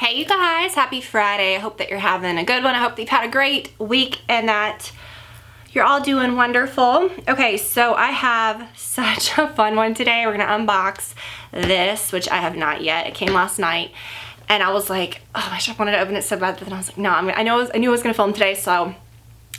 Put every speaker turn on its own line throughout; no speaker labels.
Hey you guys, happy Friday. I hope that you're having a good one. I hope that you've had a great week and that you're all doing wonderful. Okay, so I have such a fun one today. We're gonna unbox this, which I have not yet. It came last night and I was like, oh, I should have wanted to open it so bad, but then I was like, no, I knew I was gonna film today, so I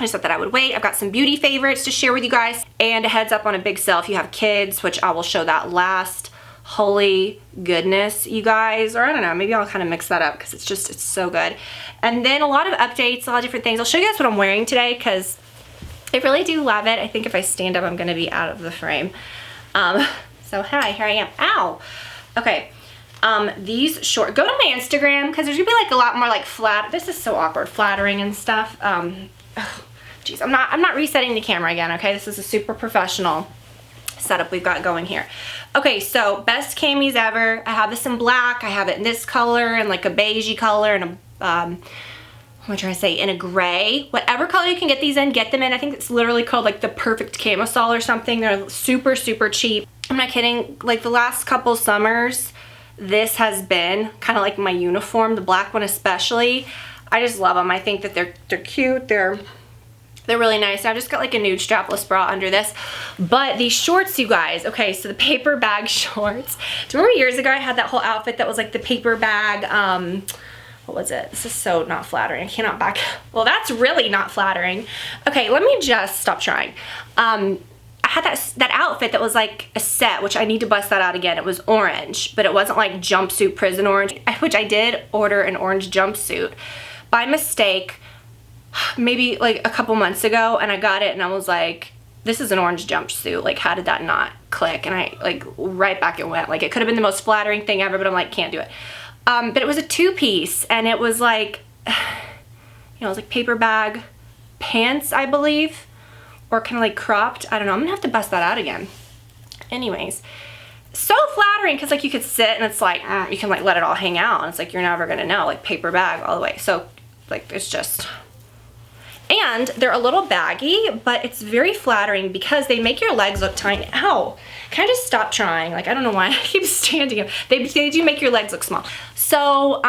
just thought that I would wait. I've got some beauty favorites to share with you guys and a heads up on a big sale if you have kids, which I will show that last. Holy goodness, you guys, or I don't know, maybe I'll kind of mix that up because it's so good. And then a lot of updates, a lot of different things. I'll show you guys what I'm wearing today because I really do love it. I think if I stand up, I'm gonna be out of the frame. So hi, here I am. Ow. Okay. These short, go to my Instagram because there's gonna be like a lot more like flat, this is so awkward, flattering and stuff. Geez, I'm not resetting the camera again, okay? This is a super professional setup we've got going here. Okay, so best camis ever. I have this in black, I have it in this color and like a beigey color and a, what am I trying to say, in a gray. Whatever color you can get these in, get them in. I think it's literally called like the perfect camisole or something. They're super, super cheap. I'm not kidding, like the last couple summers, this has been kind of like my uniform, the black one especially. I just love them. I think that they're cute, they're really nice. I've just got like a nude strapless bra under this. But these shorts, you guys, okay, so the paper bag shorts. Do you remember years ago I had that whole outfit that was like the paper bag, what was it? This is so not flattering. I cannot back. Well, that's really not flattering. Okay, let me just stop trying. I had that outfit that was like a set, which I need to bust that out again. It was orange, but it wasn't like jumpsuit prison orange, which I did order an orange jumpsuit by mistake maybe like a couple months ago, and I got it and I was like, this is an orange jumpsuit, like how did that not click? And I like right back it went. Like it could have been the most flattering thing ever, but I'm like, can't do it. But it was a two-piece and it was like, you know, it was like paper bag pants, I believe, or kind of like cropped. I don't know, I'm gonna have to bust that out again. Anyways, so flattering because like you could sit and it's like, you can like let it all hang out and it's like you're never gonna know, like paper bag all the way. So like it's just, and they're a little baggy, but it's very flattering because they make your legs look tiny. Ow, can I just stop trying? Like, I don't know why I keep standing up. They do make your legs look small. So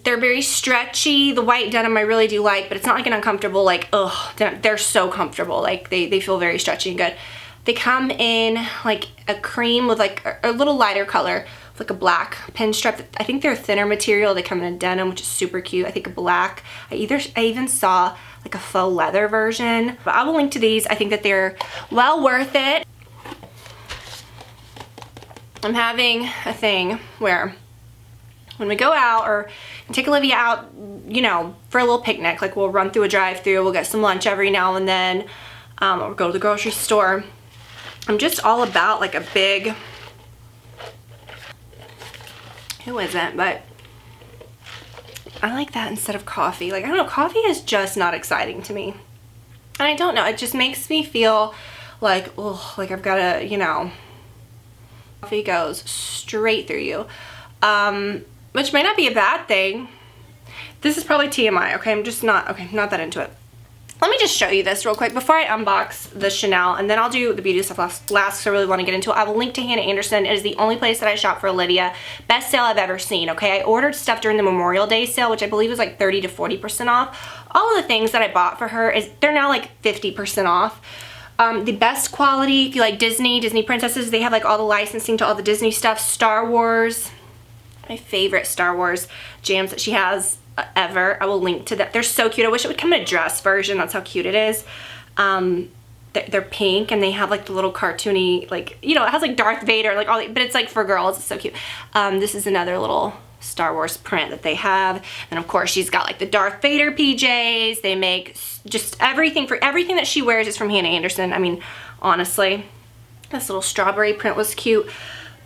they're very stretchy. The white denim I really do like, but it's not like an uncomfortable, like, ugh, they're so comfortable. Like they feel very stretchy and good. They come in like a cream with like a little lighter color, with like a black pinstripe. I think they're thinner material. They come in a denim, which is super cute. I think a black. I even saw like a faux leather version. But I will link to these. I think that they're well worth it. I'm having a thing where when we go out or take Olivia out, you know, for a little picnic, like we'll run through a drive-thru, we'll get some lunch every now and then, or go to the grocery store. I'm just all about like a big, who isn't, but I like that instead of coffee. Like, I don't know, coffee is just not exciting to me. And I don't know, it just makes me feel like, oh, like I've got to, you know, coffee goes straight through you. Which might not be a bad thing. This is probably TMI, okay? I'm just not that into it. Let me just show you this real quick before I unbox the Chanel, and then I'll do the beauty stuff last because I really want to get into it. I will link to Andersson. It is the only place that I shop for Olivia. Best sale I've ever seen, okay? I ordered stuff during the Memorial Day sale, which I believe was like 30 to 40% off. All of the things that I bought for her, they're now like 50% off. The best quality, if you like Disney princesses, they have like all the licensing to all the Disney stuff. Star Wars, my favorite Star Wars jams that she has ever. I will link to that. They're so cute. I wish it would come in a dress version. That's how cute it is. They're pink and they have like the little cartoony, like, you know, it has like Darth Vader, like all, but it's like for girls. It's so cute. This is another little Star Wars print that they have. And of course she's got like the Darth Vader PJs. They make just everything that she wears is from Andersson. I mean, honestly, this little strawberry print was cute.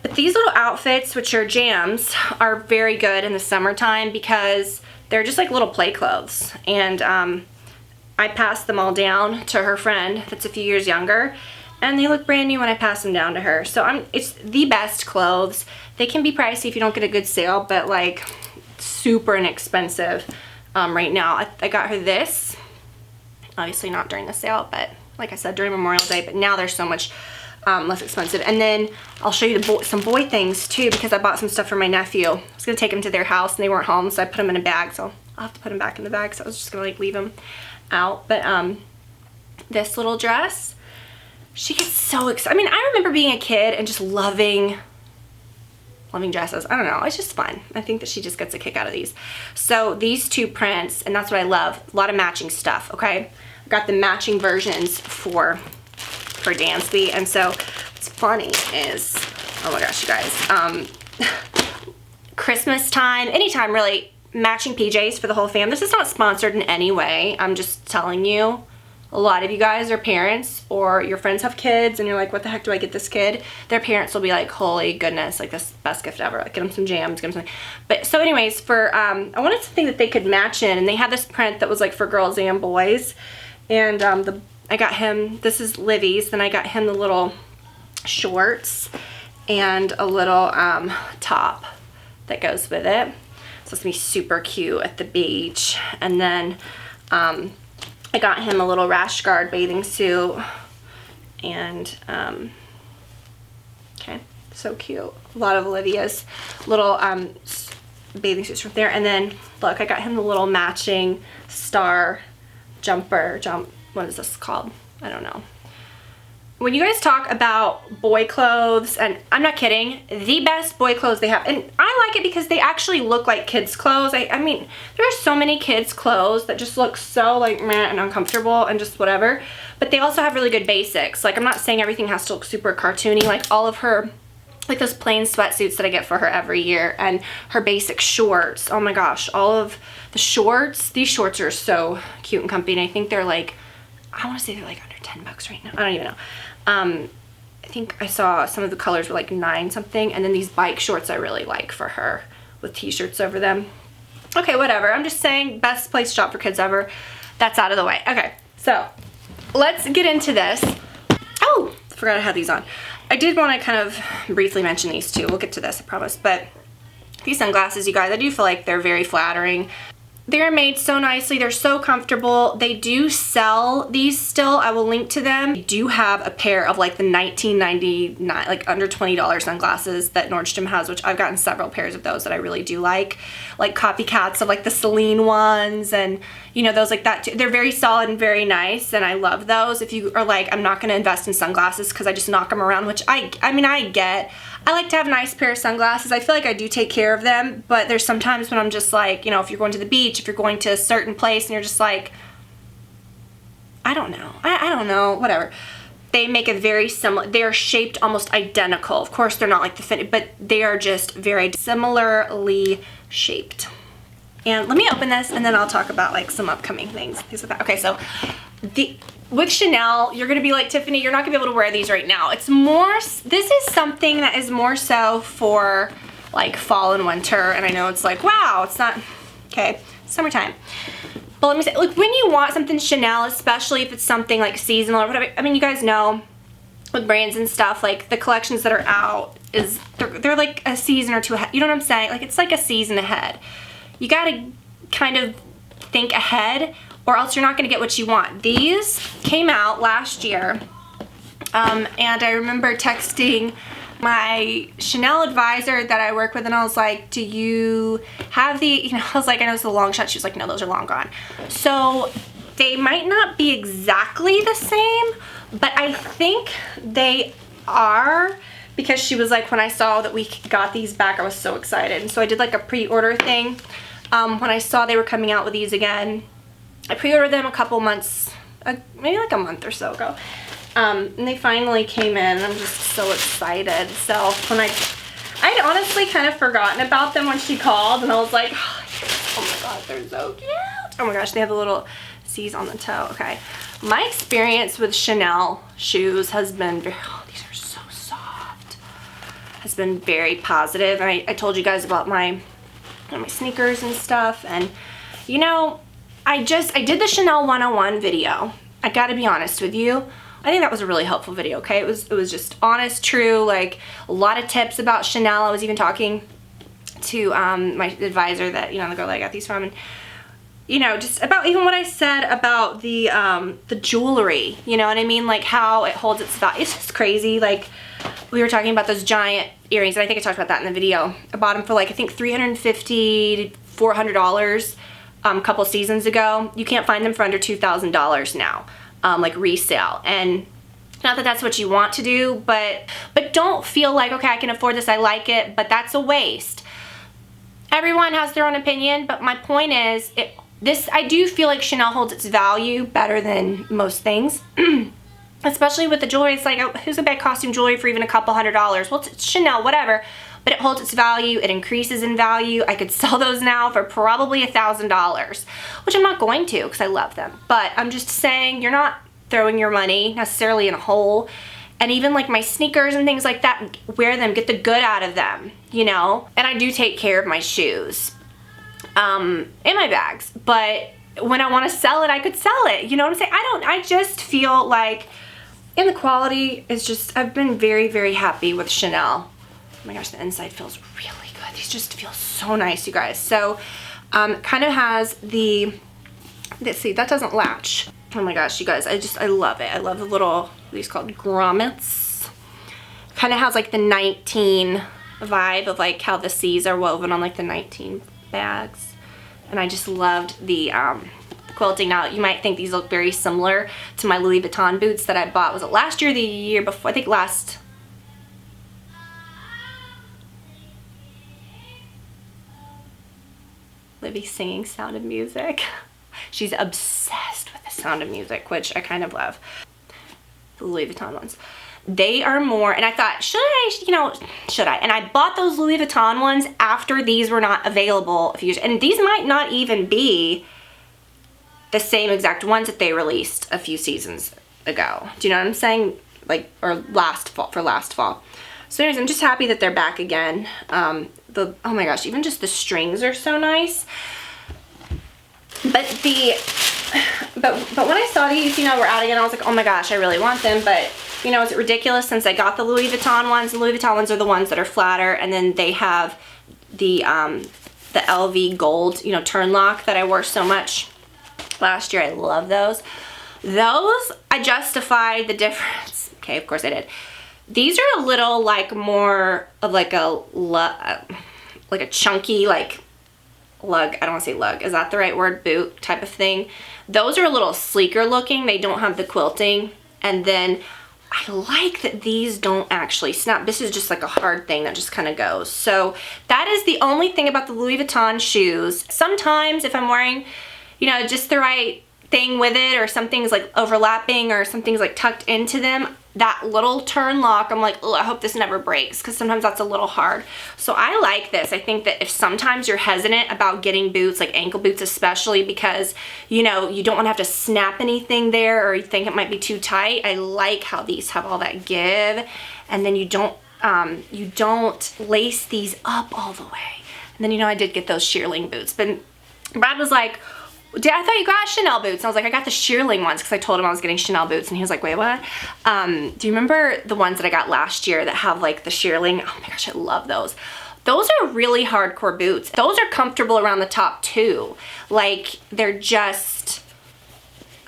But these little outfits, which are jams, are very good in the summertime because they're just like little play clothes. And I passed them all down to her friend that's a few years younger, and they look brand new when I pass them down to her. So it's the best clothes. They can be pricey if you don't get a good sale, but like super inexpensive right now. I got her this, obviously not during the sale, but like I said, during Memorial Day, but now there's so much less expensive. And then I'll show you some boy things too, because I bought some stuff for my nephew. I was gonna take him to their house and they weren't home, so I put them in a bag. So I'll have to put them back in the bag. So I was just gonna like leave them out. But this little dress, she gets so excited. I mean, I remember being a kid and just loving dresses. I don't know, it's just fun. I think that she just gets a kick out of these. So these two prints, and that's what I love, a lot of matching stuff, okay? I got the matching versions for Dansby. And so what's funny is, oh my gosh, you guys, Christmas time, anytime really, matching PJs for the whole fam. This is not sponsored in any way. I'm just telling you, a lot of you guys are parents, or your friends have kids and you're like, what the heck do I get this kid? Their parents will be like, holy goodness, like, this is the best gift ever. Like, get them some jams, get them something. But so anyways, for I wanted something that they could match in, and they had this print that was like for girls and boys. And I got him, this is Livy's, then I got him the little shorts and a little top that goes with it. So it's gonna be super cute at the beach. And then I got him a little rash guard bathing suit, and okay, so cute. A lot of Olivia's little bathing suits from there. And then look, I got him the little matching star what is this called? I don't know. When you guys talk about boy clothes, and I'm not kidding, the best boy clothes they have, and I like it because they actually look like kids clothes. I mean, there are so many kids clothes that just look so like meh and uncomfortable and just whatever, but they also have really good basics. Like, I'm not saying everything has to look super cartoony. Like, all of her, like those plain sweatsuits that I get for her every year, and her basic shorts. Oh my gosh, all of the shorts, these shorts are so cute and comfy, and I think they're like, I want to say they're like under 10 bucks right now. I don't even know. I think I saw some of the colors were like 9 something, and then these bike shorts I really like for her with t-shirts over them. Okay, whatever. I'm just saying, best place to shop for kids ever. That's out of the way. Okay, so let's get into this. Oh, forgot I had these on. I did want to kind of briefly mention these too. We'll get to this, I promise. But these sunglasses, you guys, I do feel like they're very flattering. They're made so nicely. They're so comfortable. They do sell these still. I will link to them. They do have a pair of like the $19.99, like under $20 sunglasses that Nordstrom has, which I've gotten several pairs of those that I really do like copycats of like the Celine ones, and you know, those like that too. They're very solid and very nice, and I love those. If you are like, I'm not going to invest in sunglasses because I just knock them around, which I mean, I get. I like to have a nice pair of sunglasses. I feel like I do take care of them, but there's sometimes when I'm just like, you know, if you're going to the beach, if you're going to a certain place and you're just like, I don't know. I don't know, whatever. They make a very similar, they are shaped almost identical. Of course, they're not like the fit, but they are just very similarly shaped. And let me open this and then I'll talk about like some upcoming things. Okay, so with Chanel, you're gonna be like, Tiffany, you're not gonna be able to wear these right now. It's more, this is something that is more so for like fall and winter. And I know it's like, wow, it's not, okay, summertime. But let me say, like, when you want something Chanel, especially if it's something like seasonal or whatever, I mean, you guys know with brands and stuff, like the collections that are out is, they're like a season or two ahead. You know what I'm saying? Like, it's like a season ahead. You gotta kind of think ahead, or else you're not gonna get what you want. These came out last year, and I remember texting my Chanel advisor that I work with, and I was like, do you have the, you know, I was like, I know it's a long shot. She was like, no, those are long gone. So they might not be exactly the same, but I think they are, because she was like, when I saw that we got these back, I was so excited. And so I did like a pre-order thing. When I saw they were coming out with these again, I pre-ordered them a couple months, maybe like a month or so ago. And they finally came in, and I'm just so excited. So when I'd honestly kind of forgotten about them when she called, and I was like, oh my god, they're so cute. Oh my gosh, they have the little C's on the toe. Okay. My experience with Chanel shoes has been very, oh, these are so soft, has been very positive. And I told you guys about my sneakers and stuff, and you know, I did the Chanel 101 video. I gotta be honest with you. I think that was a really helpful video, okay? It was just honest, true, like a lot of tips about Chanel. I was even talking to my advisor that, you know, the girl that I got these from, and you know, just about even what I said about the jewelry, you know what I mean? Like how it holds its value. It's just crazy. Like we were talking about those giant earrings, and I think I talked about that in the video. I bought them for like, I think $350 to $400 a couple seasons ago. You can't find them for under $2,000 now, like resale. And not that that's what you want to do, but don't feel like, okay, I can afford this, I like it, but that's a waste. Everyone has their own opinion, but my point is, I do feel like Chanel holds its value better than most things. Especially with the jewelry. It's like, oh, who's a bad costume jewelry for even a couple $100s? Well, it's Chanel, whatever. But it holds its value, it increases in value. I could sell those now for probably $1,000, which I'm not going to because I love them. But I'm just saying, you're not throwing your money necessarily in a hole. And even like my sneakers and things like that, wear them, get the good out of them, you know? And I do take care of my shoes and my bags. But when I want to sell it, I could sell it. You know what I'm saying? I just feel like, and the quality is just, I've been very, very happy with Chanel. Oh my gosh, the inside feels really good. These just feel so nice, you guys. So, kind of has let's see, that doesn't latch. Oh my gosh, you guys, I love it. I love the little, these called grommets. Kind of has like the 19 vibe of like how the C's are woven on like the 19 bags. And I just loved the quilting. Now, you might think these look very similar to my Louis Vuitton boots that I bought. Was it last year or the year before? I think last. Libby's singing Sound of Music. She's obsessed with the Sound of Music, which I kind of love. The Louis Vuitton ones. They are more, and I thought, should I? And I bought those Louis Vuitton ones after these were not available a few years. And these might not even be the same exact ones that they released a few seasons ago. Do you know what I'm saying? Like, or last fall. So anyways, I'm just happy that they're back again. Oh my gosh, even just the strings are so nice. But when I saw these, you know, were out again, I was like, oh my gosh, I really want them. But, you know, is it ridiculous since I got the Louis Vuitton ones? The Louis Vuitton ones are the ones that are flatter, and then they have the LV gold, you know, turn lock that I wore so much last year. I love those. Those, I justified the difference. Okay, of course I did. These are a little like more of like a chunky, like lug, I don't want to say lug, is that the right word, boot type of thing. Those are a little sleeker looking. They don't have the quilting. And then I like that these don't actually snap. This is just like a hard thing that just kind of goes. So that is the only thing about the Louis Vuitton shoes. Sometimes if I'm wearing, you know, just the right thing with it, or something's like overlapping, or something's like tucked into them, that little turn lock, I'm like, oh, I hope this never breaks, because sometimes that's a little hard. So I like this. I think that if sometimes you're hesitant about getting boots, like ankle boots especially, because, you know, you don't want to have to snap anything there, or you think it might be too tight, I like how these have all that give, and then you don't lace these up all the way. And then, you know, I did get those shearling boots, but Brad was like, I thought you got Chanel boots. And I was like, I got the shearling ones, because I told him I was getting Chanel boots, and he was like, wait, what? Do you remember the ones that I got last year that have like the shearling? Oh my gosh, I love those. Those are really hardcore boots. Those are comfortable around the top too. Like, they're just,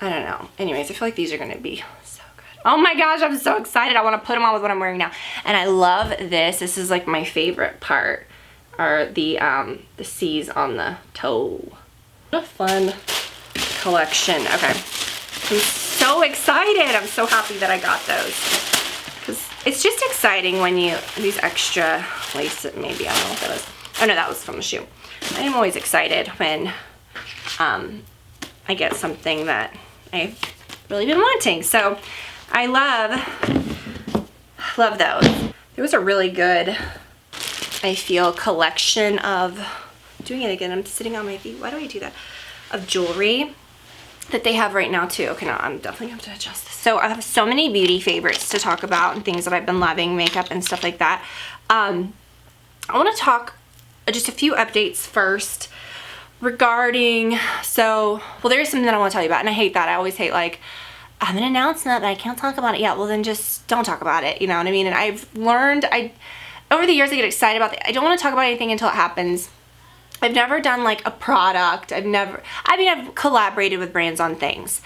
I don't know. Anyways, I feel like these are gonna be so good. Oh my gosh, I'm so excited. I want to put them on with what I'm wearing now. And I love this. This is like my favorite part, are the C's on the toe. What a fun collection. Okay, I'm so excited. I'm so happy that I got those, because it's just exciting when these extra lace, maybe, I don't know what that was. Oh no, that was from the shoe. I am always excited when I get something that I've really been wanting. So I love those. There was a really good, I feel, collection of, doing it again, I'm sitting on my feet, why do I do that, of jewelry that they have right now too. Okay, no, I'm definitely going to adjust this. So I have so many beauty favorites to talk about, and things that I've been loving, makeup and stuff like that. I want to talk just a few updates first regarding, well, there's something that I want to tell you about, and I hate that. I always hate, like, I have an announcement, but I can't talk about it yet. Well, then just don't talk about it, you know what I mean? And I've learned, over the years I get excited about it. I don't want to talk about anything until it happens. I've never done like a product. I've collaborated with brands on things.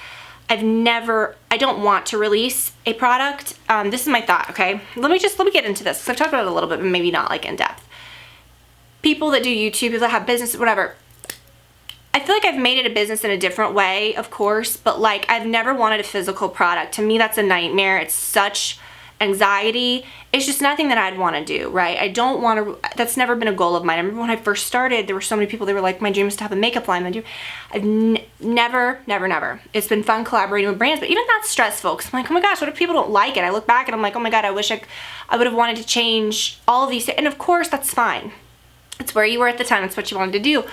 I don't want to release a product. This is my thought, okay? Let me get into this, because I've talked about it a little bit, but maybe not like in depth. People that do YouTube, people that have business, whatever. I feel like I've made it a business in a different way, of course, but like I've never wanted a physical product. To me, that's a nightmare. It's such anxiety. It's just nothing that I'd want to do, right? I don't want to, that's never been a goal of mine. I remember when I first started, there were so many people that were like, my dream is to have a makeup line. I've never. It's been fun collaborating with brands, but even that's stressful, because I'm like, oh my gosh, what if people don't like it? I look back and I'm like, oh my God, I wish I would have wanted to change all of these things. And of course, that's fine. It's where you were at the time. That's what you wanted to do.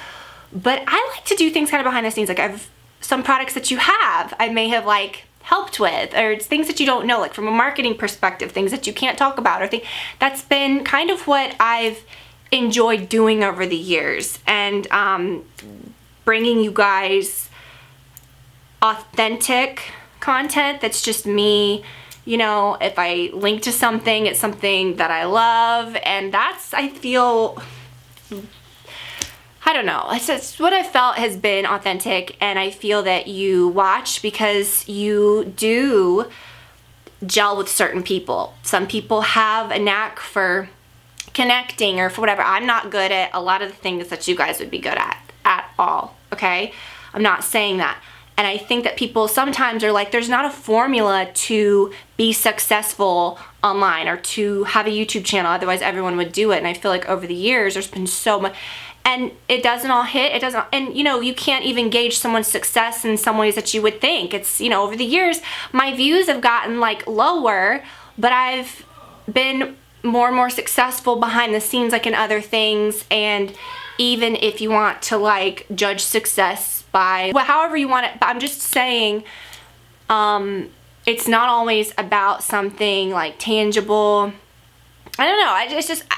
But I like to do things kind of behind the scenes. Like I've some products that I may have like helped with, or it's things that you don't know, like from a marketing perspective, things that you can't talk about, or that's been kind of what I've enjoyed doing over the years, and bringing you guys authentic content that's just me. You know, if I link to something, it's something that I love, and that's, I feel, I don't know, it's what I felt has been authentic, and I feel that you watch because you do gel with certain people. Some people have a knack for connecting or for whatever. I'm not good at a lot of the things that you guys would be good at all, okay? I'm not saying that. And I think that people sometimes are like, there's not a formula to be successful online or to have a YouTube channel, otherwise everyone would do it. And I feel like over the years, there's been so much, and it doesn't all hit, and you know, you can't even gauge someone's success in some ways that you would think. It's, you know, over the years, my views have gotten like lower, but I've been more and more successful behind the scenes, like in other things. And even if you want to like judge success by, well, however you want it, but I'm just saying, it's not always about something like tangible. I don't know,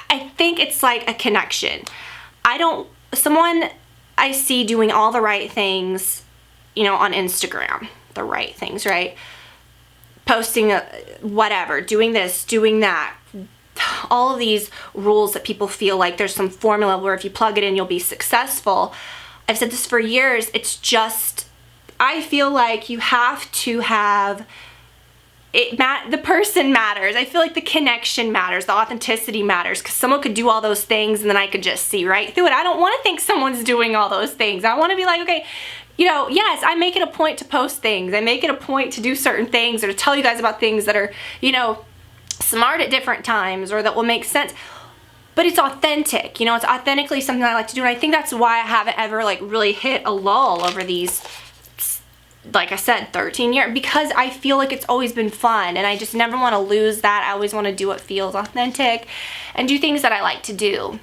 I think it's like a connection. Someone I see doing all the right things, you know, on Instagram, the right things, right? Posting whatever, doing this, doing that, all of these rules that people feel like there's some formula where if you plug it in, you'll be successful. I've said this for years. It's just, I feel like you have to have the person matters. I feel like the connection matters, the authenticity matters, because someone could do all those things and then I could just see right through it. I don't want to think someone's doing all those things. I want to be like, okay, you know, yes, I make it a point to post things. I make it a point to do certain things or to tell you guys about things that are, you know, smart at different times or that will make sense. But it's authentic, you know, it's authentically something I like to do. And I think that's why I haven't ever like really hit a lull over these, like I said, 13 years, because I feel like it's always been fun and I just never want to lose that. I always want to do what feels authentic and do things that I like to do.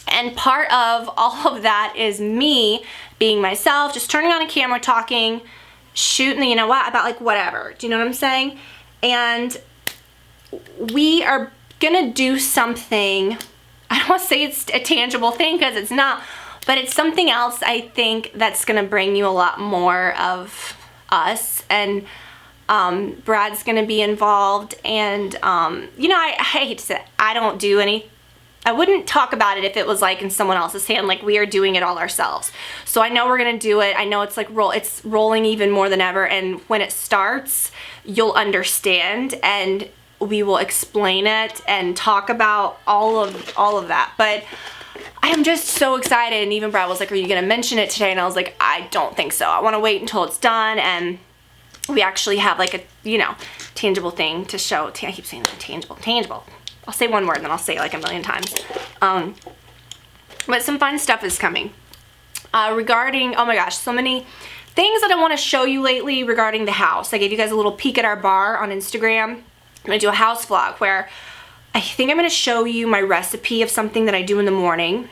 And part of all of that is me being myself, just turning on a camera, talking, shooting, you know what, about like whatever. Do you know what I'm saying? And we are gonna do something, I don't want to say it's a tangible thing because it's not, but it's something else I think that's gonna bring you a lot more of us. And Brad's gonna be involved, and you know, I hate to say it, I wouldn't talk about it if it was like in someone else's hand, like we are doing it all ourselves. So I know we're gonna do it. I know it's like it's rolling even more than ever, and when it starts, you'll understand and we will explain it and talk about all of that. But I am just so excited, and even Brad was like, are you gonna mention it today? And I was like, I don't think so. I want to wait until it's done and we actually have like a, you know, tangible thing to show. I keep saying that, tangible. I'll say one word and then I'll say it like a million times. But some fun stuff is coming regarding, oh my gosh, so many things that I want to show you lately regarding the house. I gave you guys a little peek at our bar on Instagram. I'm gonna do a house vlog where I think I'm gonna show you my recipe of something that I do in the morning.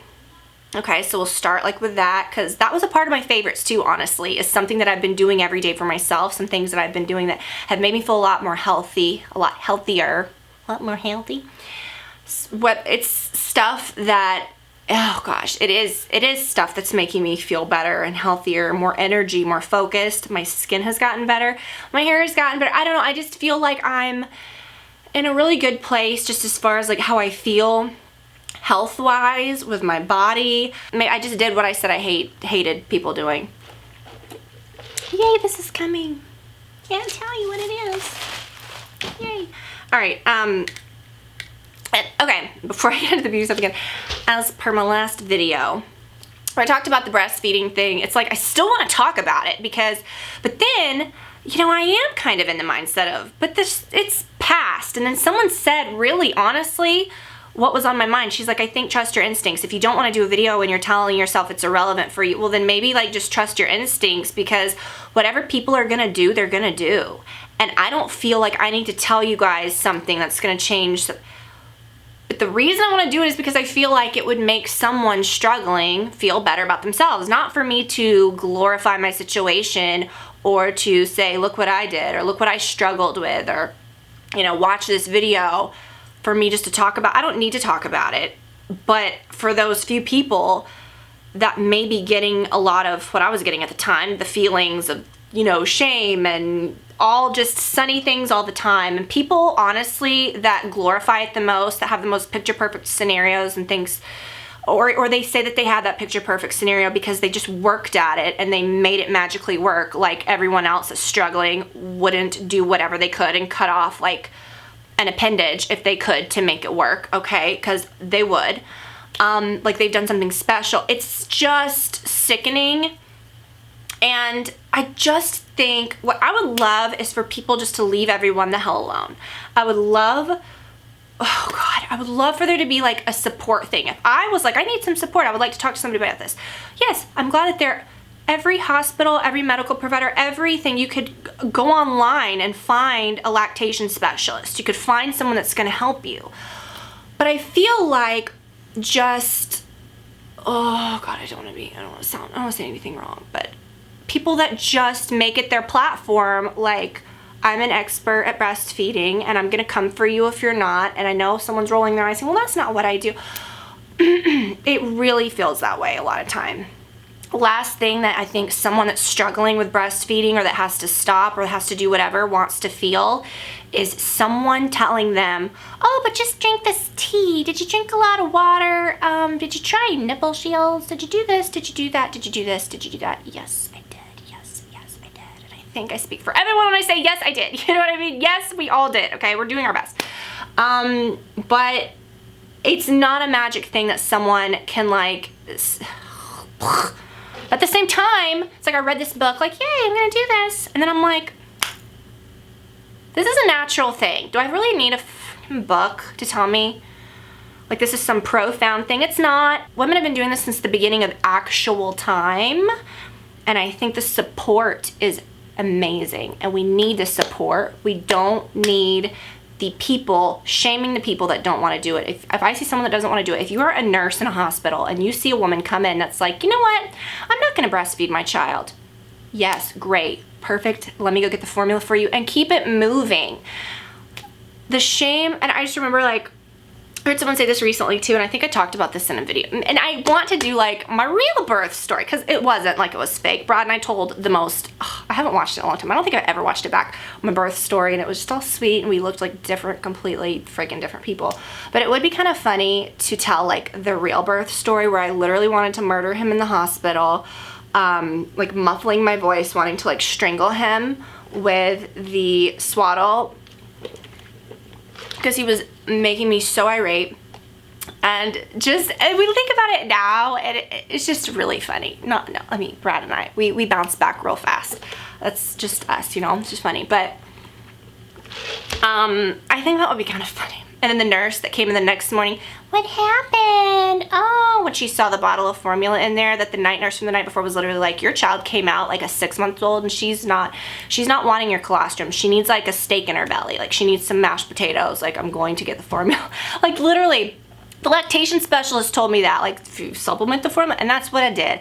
Okay, so we'll start like with that, because that was a part of my favorites too, honestly, is something that I've been doing every day for myself, some things that I've been doing that have made me feel a lot more healthy, a lot healthier, a lot more healthy. It's stuff that, oh gosh, it is stuff that's making me feel better and healthier, more energy, more focused. My skin has gotten better, my hair has gotten better. I don't know, I just feel like I'm in a really good place just as far as like how I feel, health-wise with my body. I just did what I said I hated people doing. Yay, this is coming. Can't tell you what it is. Yay. All right, okay, before I get into the beauty stuff again, as per my last video, where I talked about the breastfeeding thing, it's like I still want to talk about it but then, you know, I am kind of in the mindset of, but it's past. And then someone said, really honestly, what was on my mind. She's like, I think trust your instincts. If you don't want to do a video when you're telling yourself it's irrelevant for you, well then maybe like just trust your instincts, because whatever people are gonna do, they're gonna do. And I don't feel like I need to tell you guys something that's gonna change. But the reason I want to do it is because I feel like it would make someone struggling feel better about themselves. Not for me to glorify my situation or to say, look what I did, or look what I struggled with, or, you know, watch this video for me just to talk about. I don't need to talk about it. But for those few people that may be getting a lot of what I was getting at the time, the feelings of, you know, shame and all just sunny things all the time, and people honestly that glorify it the most, that have the most picture perfect scenarios and things, or they say that they had that picture perfect scenario because they just worked at it and they made it magically work, like everyone else that's struggling wouldn't do whatever they could and cut off like an appendage if they could to make it work, okay, because they would, like they've done something special. It's just sickening. And I just think what I would love is for people just to leave everyone the hell alone. I would love, oh God, I would love for there to be like a support thing. If I was like, I need some support, I would like to talk to somebody about this. Yes, I'm glad that every hospital, every medical provider, everything, you could go online and find a lactation specialist. You could find someone that's gonna help you. But I feel like just, oh God, I don't want to say anything wrong, but people that just make it their platform, like, I'm an expert at breastfeeding and I'm gonna come for you if you're not, and I know someone's rolling their eyes saying, well, that's not what I do. It really feels that way a lot of time. Last thing that I think someone that's struggling with breastfeeding or that has to stop or has to do whatever wants to feel is someone telling them, oh, but just drink this tea. Did you drink a lot of water? Did you try nipple shields? Did you do this? Did you do that? Did you do this? Did you do that? Yes, I did. Yes, I did. And I think I speak for everyone when I say yes, I did. You know what I mean? Yes, we all did. Okay, we're doing our best. But it's not a magic thing that someone can like. At the same time, it's like I read this book, like, yay, I'm gonna do this. And then I'm like, this is a natural thing. Do I really need a book to tell me, like, this is some profound thing? It's not. Women have been doing this since the beginning of actual time. And I think the support is amazing. And we need the support. We don't need the people shaming the people that don't want to do it. If I see someone that doesn't want to do it, if you are a nurse in a hospital and you see a woman come in that's like, you know what, I'm not going to breastfeed my child. Yes, great, perfect. Let me go get the formula for you and keep it moving. The shame, and I just remember like, I heard someone say this recently too, and I think I talked about this in a video. And I want to do like my real birth story, because it wasn't like it was fake. Brad and I told the most, I haven't watched it in a long time. I don't think I've ever watched it back, my birth story, and it was just all sweet, and we looked like different, completely freaking different people. But it would be kind of funny to tell like the real birth story where I literally wanted to murder him in the hospital, like muffling my voice, wanting to like strangle him with the swaddle, because he was making me so irate. And just, and we think about it now, and it's just really funny. I mean, Brad and I, we bounce back real fast. That's just us, you know, it's just funny. But I think that would be kind of funny. And then the nurse that came in the next morning, what happened? Oh, when she saw the bottle of formula in there, that the night nurse from the night before was literally like, your child came out like a 6-month-old, and she's not wanting your colostrum. She needs like a steak in her belly. Like, she needs some mashed potatoes. Like, I'm going to get the formula. Like, literally, the lactation specialist told me that, like, if you supplement the formula, and that's what I did.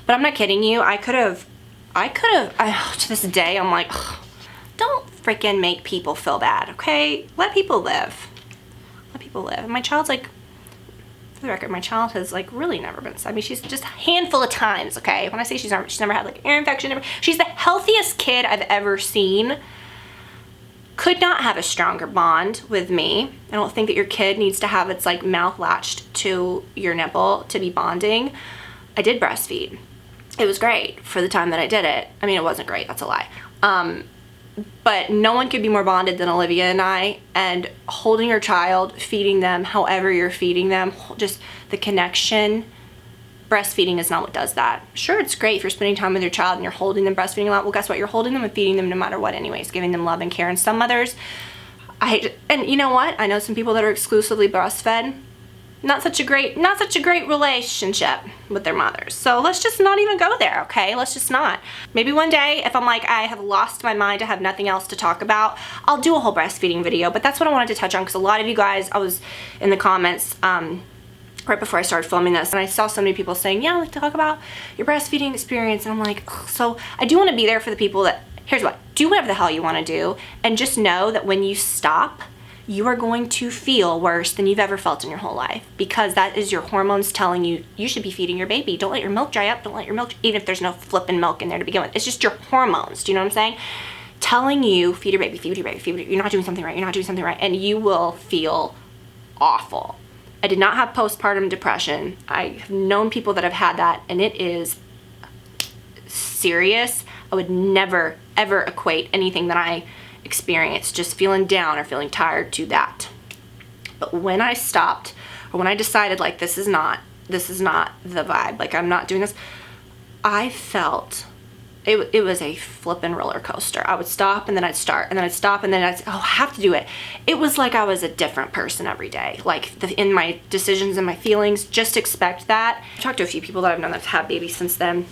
But I'm not kidding you. I could have, to this day, I'm like, ugh, don't freaking make people feel bad, okay? Let people live. Let people live. And my child's like, for the record, my child has like really never been, I mean, she's just a handful of times, okay? When I say she's never had like ear infection, she's the healthiest kid I've ever seen. could not have a stronger bond with me. I don't think that your kid needs to have its like mouth latched to your nipple to be bonding. I did breastfeed. It was great for the time that I did it. I mean, it wasn't great, that's a lie. But no one could be more bonded than Olivia and I, and holding your child, feeding them however you're feeding them, just the connection. Breastfeeding is not what does that. Sure, it's great if you're spending time with your child and you're holding them, breastfeeding a lot. Well, guess what? You're holding them and feeding them no matter what anyways, giving them love and care. And some mothers, and you know what? I know some people that are exclusively breastfed. Not such a great relationship with their mothers. So let's just not even go there, okay? Let's just not. Maybe one day, if I'm like, I have lost my mind, I have nothing else to talk about, I'll do a whole breastfeeding video. But that's what I wanted to touch on, because a lot of you guys, I was in the comments right before I started filming this, and I saw so many people saying, yeah, like, talk about your breastfeeding experience. And I'm like, ugh. So I do want to be there for the people that, here's what, do whatever the hell you want to do, and just know that when you stop, you are going to feel worse than you've ever felt in your whole life, because that is your hormones telling you you should be feeding your baby. Don't let your milk dry up. Don't let your milk, even if there's no flipping milk in there to begin with. It's just your hormones. Do you know what I'm saying? Telling you, feed your baby, feed your baby, feed your baby. You're not doing something right. You're not doing something right. And you will feel awful. I did not have postpartum depression. I have known people that have had that, and it is serious. I would never, ever equate anything that I experience just feeling down or feeling tired to that. But when I stopped, or when I decided like this is not the vibe, like I'm not doing this, I felt it was a flippin' roller coaster. I would stop and then I'd start and then I'd stop and then I'd say, oh, I have to do it. It was like I was a different person every day, like in my decisions and my feelings. Just expect that. I've talked to a few people that I've known that have had babies since then.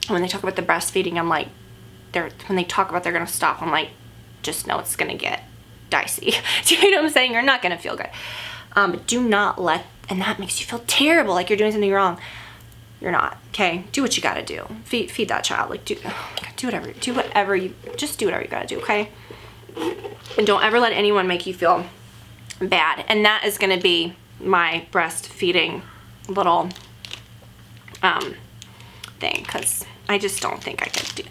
When they talk about the breastfeeding, I'm like, when they talk about they're gonna stop, I'm like, just know it's gonna get dicey. Do you know what I'm saying? You're not gonna feel good. But do not let, and that makes you feel terrible, like you're doing something wrong. You're not, okay? Do what you gotta do. Feed that child. Like, do whatever you gotta do, okay? And don't ever let anyone make you feel bad. And that is gonna be my breastfeeding little thing, because I just don't think I could do.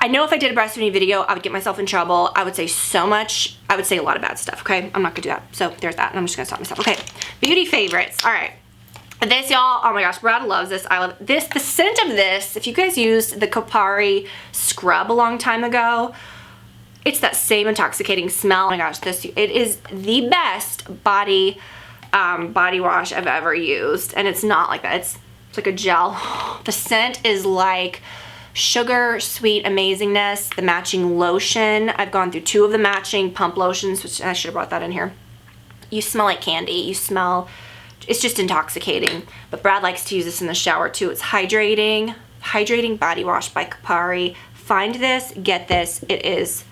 I know if I did a breastfeeding video, I would get myself in trouble. I would say so much. I would say a lot of bad stuff, okay? I'm not gonna do that. So there's that, and I'm just gonna stop myself. Okay, beauty favorites. All right. This, y'all, oh my gosh, Brad loves this. I love this. The scent of this, if you guys used the Kopari scrub a long time ago, it's that same intoxicating smell. Oh my gosh, it is the best body wash I've ever used. And it's not like that. It's like a gel. The scent is like sugar sweet amazingness. The matching lotion, I've gone through 2 of the matching pump lotions, which I should have brought that in here. You smell like candy. You smell, it's just intoxicating. But Brad likes to use this in the shower too. It's hydrating body wash by Kopari. Find this, get this. It is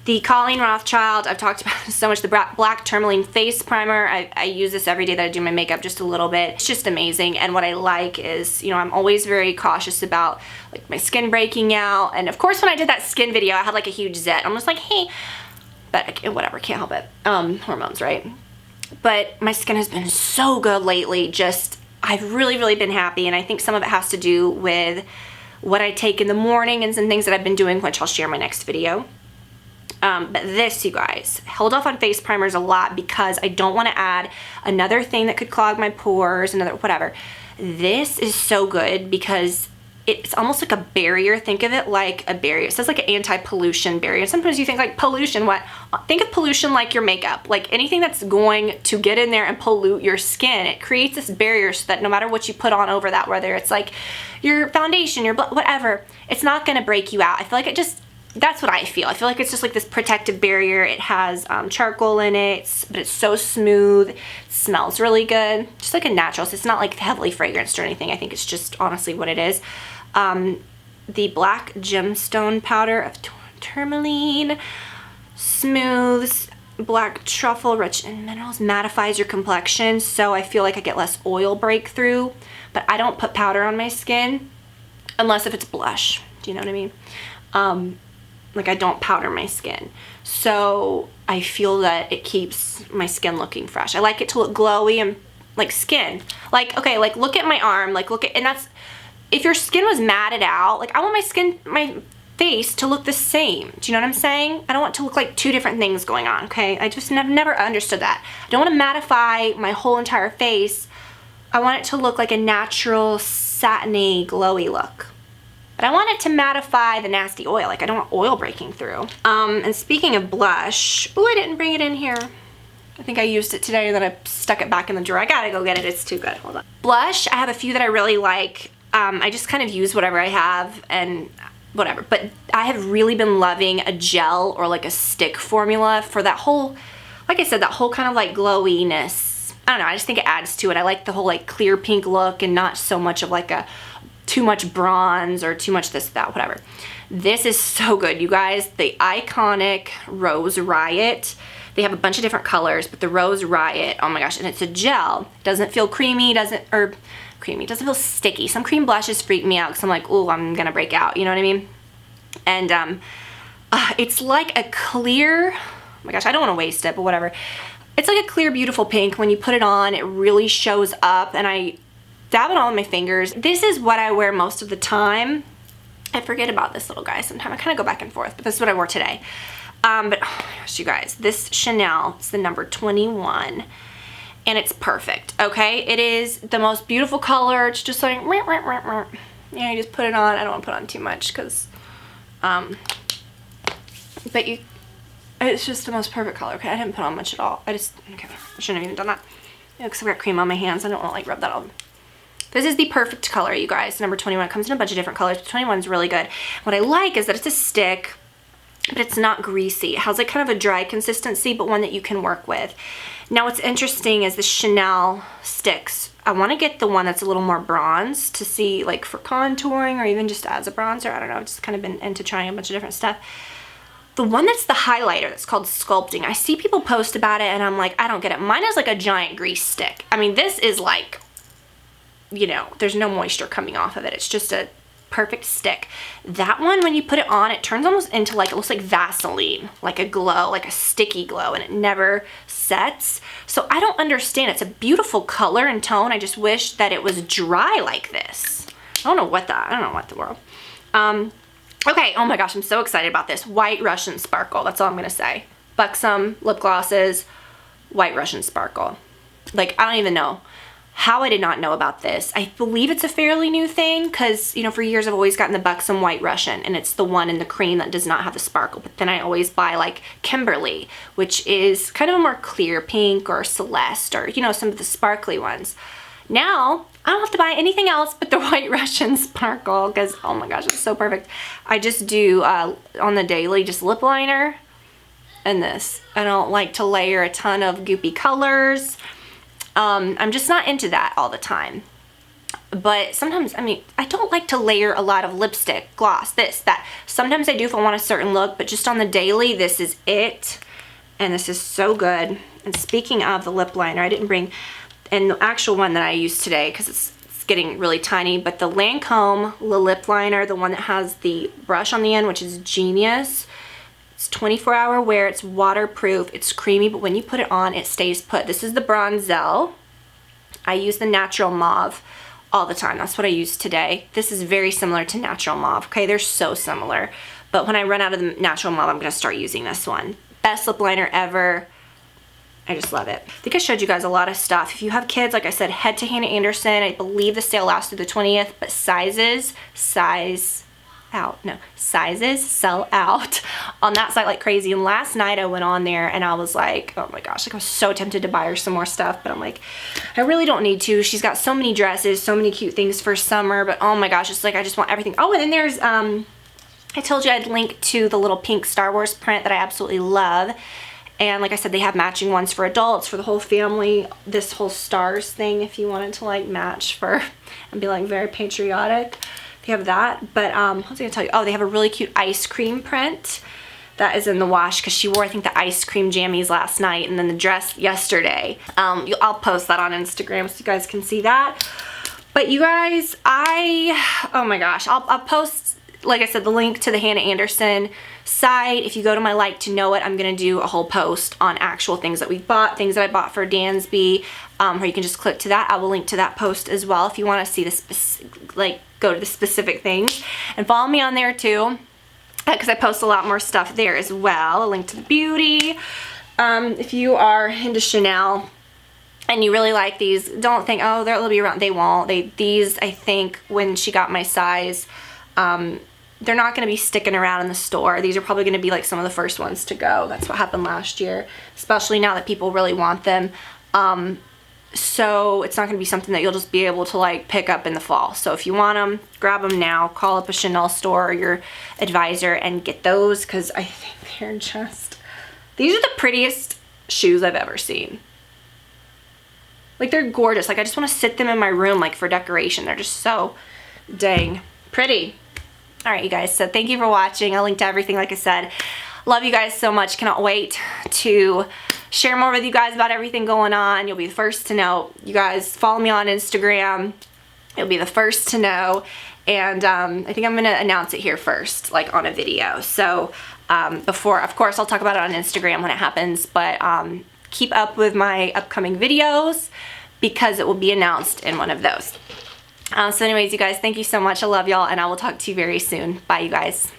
the Colleen Rothschild. I've talked about this so much. The black tourmaline face primer. I use this every day that I do my makeup, just a little bit. It's just amazing. And what I like is, you know, I'm always very cautious about like my skin breaking out. And of course, when I did that skin video, I had like a huge zit. I'm just like, hey, but whatever, can't help it. Hormones, right? But my skin has been so good lately. Just, I've really been happy. And I think some of it has to do with what I take in the morning and some things that I've been doing, which I'll share in my next video. But this, you guys, held off on face primers a lot because I don't want to add another thing that could clog my pores, another whatever. This is so good because it's almost like a barrier. Think of it like a barrier. It says like an anti-pollution barrier. Sometimes you think like pollution, what? Think of pollution like your makeup, like anything that's going to get in there and pollute your skin. It creates this barrier so that no matter what you put on over that, whether it's like your foundation, your whatever, it's not going to break you out. I feel like it just, that's what I feel. I feel like it's just like this protective barrier. It has charcoal in it, but it's so smooth. It smells really good. Just like a natural. So it's not like heavily fragranced or anything. I think it's just honestly what it is. The black gemstone powder of tourmaline smooths black truffle rich in minerals, mattifies your complexion. So I feel like I get less oil breakthrough, but I don't put powder on my skin unless if it's blush. Do you know what I mean? Like I don't powder my skin. So I feel that it keeps my skin looking fresh. I like it to look glowy and like skin. Like, okay, like look at my arm, like look at, and that's, if your skin was matted out, like I want my skin, my face to look the same. Do you know what I'm saying? I don't want to look like two different things going on, okay? I just never understood that. I don't want to mattify my whole entire face. I want it to look like a natural, satiny, glowy look. But I want it to mattify the nasty oil. Like, I don't want oil breaking through. And speaking of blush, oh, I didn't bring it in here. I think I used it today and then I stuck it back in the drawer. I gotta go get it, it's too good, hold on. Blush, I have a few that I really like. I just kind of use whatever I have and whatever, but I have really been loving a gel or like a stick formula for that whole, like I said, that whole kind of like glowiness. I don't know, I just think it adds to it. I like the whole like clear pink look and not so much of like a too much bronze or too much this, that, whatever. This is so good, you guys. The iconic Rose Riot. They have a bunch of different colors, but the Rose Riot, oh my gosh, and it's a gel. Doesn't feel creamy, doesn't feel sticky. Some cream blushes freak me out because I'm like, ooh, I'm gonna break out, you know what I mean? And it's like a clear, oh my gosh, I don't wanna waste it, but whatever. It's like a clear, beautiful pink. When you put it on, it really shows up, and I dab it all on my fingers. This is what I wear most of the time. I forget about this little guy sometimes. I kind of go back and forth, but this is what I wore today. But oh my gosh, you guys, this Chanel, it's the number 21. And it's perfect, okay? It is the most beautiful color. It's just like, yeah, you just put it on. I don't want to put on too much because, but it's just the most perfect color, okay? I didn't put on much at all. Okay, I shouldn't have even done that. Because I've got cream on my hands. I don't want to like rub that on. This is the perfect color, you guys. Number 21. It comes in a bunch of different colors, but 21 is really good. What I like is that it's a stick, but it's not greasy. It has like kind of a dry consistency, but one that you can work with. Now what's interesting is the Chanel sticks. I want to get the one that's a little more bronze to see like for contouring or even just as a bronzer. I don't know, I've just kind of been into trying a bunch of different stuff. The one that's the highlighter, that's called Sculpting. I see people post about it and I'm like, I don't get it. Mine is like a giant grease stick. I mean, this is like, you know, there's no moisture coming off of it. It's just a perfect stick. That one, when you put it on, it turns almost into like, it looks like Vaseline, like a glow, like a sticky glow, and it never sets. So I don't understand. It's a beautiful color and tone. I just wish that it was dry like this. I don't know what the world. Okay, oh my gosh, I'm so excited about this. White Russian Sparkle, that's all I'm gonna say. Buxom lip glosses, White Russian Sparkle. Like, I don't even know how I did not know about this. I believe it's a fairly new thing because, you know, for years I've always gotten the Buxom White Russian, and it's the one in the cream that does not have the sparkle. But then I always buy like Kimberly, which is kind of a more clear pink, or Celeste, or, you know, some of the sparkly ones. Now, I don't have to buy anything else but the White Russian Sparkle because, oh my gosh, it's so perfect. I just do, on the daily, just lip liner and this. I don't like to layer a ton of goopy colors. I'm just not into that all the time. But sometimes, I mean, I don't like to layer a lot of lipstick, gloss, this, that. Sometimes I do if I want a certain look, but just on the daily, this is it. And this is so good. And speaking of the lip liner, I didn't bring, and the actual one that I used today, because it's getting really tiny, but the Lancome lip liner, the one that has the brush on the end, which is genius. It's 24-hour wear, it's waterproof, it's creamy, but when you put it on, it stays put. This is the Bronzell. I use the Natural Mauve all the time. That's what I used today. This is very similar to Natural Mauve, okay? They're so similar. But when I run out of the Natural Mauve, I'm gonna start using this one. Best lip liner ever. I just love it. I think I showed you guys a lot of stuff. If you have kids, like I said, head to Hannah Andersson. I believe the sale lasts through the 20th, but sizes sell out on that site like crazy. And last night I went on there and I was like, oh my gosh, like I was so tempted to buy her some more stuff, but I'm like, I really don't need to. She's got so many dresses, so many cute things for summer, but oh my gosh, it's like I just want everything. Oh, and then there's I told you I'd link to the little pink Star Wars print that I absolutely love. And like I said, they have matching ones for adults, for the whole family. This whole stars thing, if you wanted to like match for and be like very patriotic. They have that, but what was I gonna tell you? Oh, they have a really cute ice cream print that is in the wash because she wore, I think, the ice cream jammies last night and then the dress yesterday. I'll post that on Instagram so you guys can see that. But you guys, oh my gosh, I'll post, like I said, the link to the Hannah Andersson site. If you go to my Like to Know It, I'm gonna do a whole post on actual things that we bought, things that I bought for Dansby, or you can just click to that. I will link to that post as well if you want to see the go to the specific things, and follow me on there too. because I post a lot more stuff there as well. A link to the beauty. If you are into Chanel and you really like these, don't think, oh, they'll be around. They won't. These, I think, when she got my size, they're not going to be sticking around in the store. These are probably going to be like some of the first ones to go. That's what happened last year, especially now that people really want them. So it's not going to be something that you'll just be able to like pick up in the fall. So if you want them, grab them now. Call up a Chanel store or your advisor and get those, because I think they're just, these are the prettiest shoes I've ever seen. Like, they're gorgeous. Like, I just want to sit them in my room like for decoration. They're just so dang pretty. All right, you guys, so thank you for watching. I'll link to everything, like I said. Love you guys so much. Cannot wait to share more with you guys about everything going on. You'll be the first to know. You guys follow me on Instagram. You'll be the first to know. And I think I'm going to announce it here first, like on a video. So before, of course, I'll talk about it on Instagram when it happens. But keep up with my upcoming videos because it will be announced in one of those. So anyways, you guys, thank you so much. I love y'all, and I will talk to you very soon. Bye, you guys.